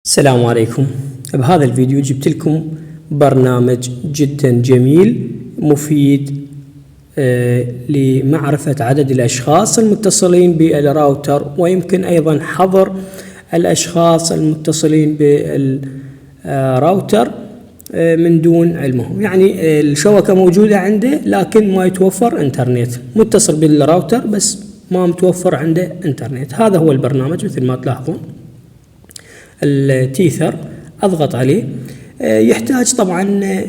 السلام عليكم. بهذا الفيديو جبت لكم برنامج جدا جميل مفيد لمعرفة عدد الأشخاص المتصلين بالراوتر، ويمكن أيضا حظر الأشخاص المتصلين بالراوتر من دون علمهم. يعني الشبكة موجودة عنده لكن ما يتوفر انترنت، متصل بالراوتر بس ما متوفر عنده انترنت. هذا هو البرنامج مثل ما تلاحظون، التيثر. اضغط عليه. يحتاج طبعا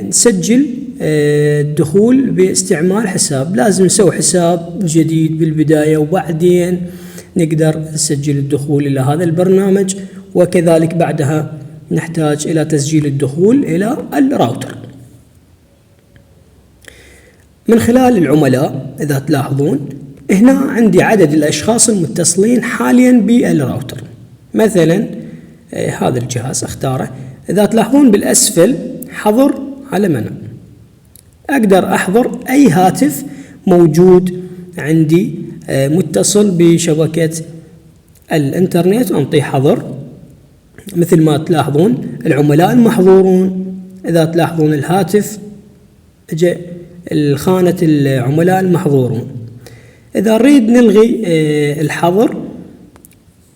نسجل الدخول باستعمال حساب، لازم نسوي حساب جديد بالبداية وبعدين نقدر نسجل الدخول الى هذا البرنامج، وكذلك بعدها نحتاج الى تسجيل الدخول الى الراوتر من خلال العملاء. اذا تلاحظون هنا عندي عدد الاشخاص المتصلين حاليا بالراوتر. مثلا هذا الجهاز اختاره. اذا تلاحظون بالاسفل حظر على منع، اقدر احظر اي هاتف موجود عندي متصل بشبكة الانترنت وانطيه حظر. مثل ما تلاحظون العملاء المحظورون، اذا تلاحظون الهاتف اجى الخانة العملاء المحظورون. اذا نريد نلغي الحظر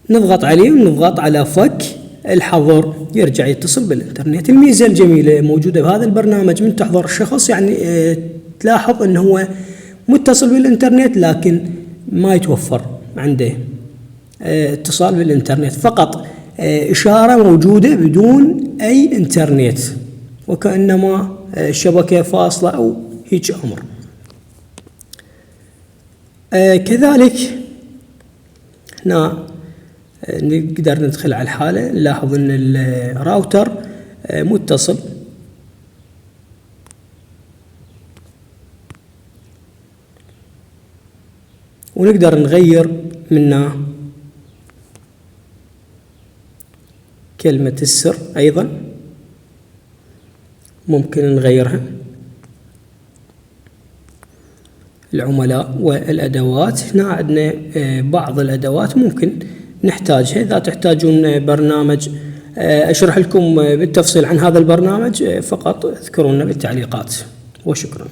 نضغط عليه ونضغط على فك الحظر، يرجع يتصل بالانترنت. الميزة الجميلة موجودة بهذا البرنامج، من تحضر الشخص يعني تلاحظ انه هو متصل بالانترنت لكن ما يتوفر عنده اتصال بالانترنت، فقط اشارة موجودة بدون اي انترنت، وكأنما الشبكة فاصلة او هيك امر. كذلك هنا نقدر ندخل على الحالة، نلاحظ ان الراوتر متصل. ونقدر نغير منه كلمة السر، ايضا ممكن نغيرها. العملاء والادوات، هنا عندنا بعض الادوات ممكن نحتاجها. إذا تحتاجون برنامج أشرح لكم بالتفصيل عن هذا البرنامج فقط اذكرونا بالتعليقات، وشكرا.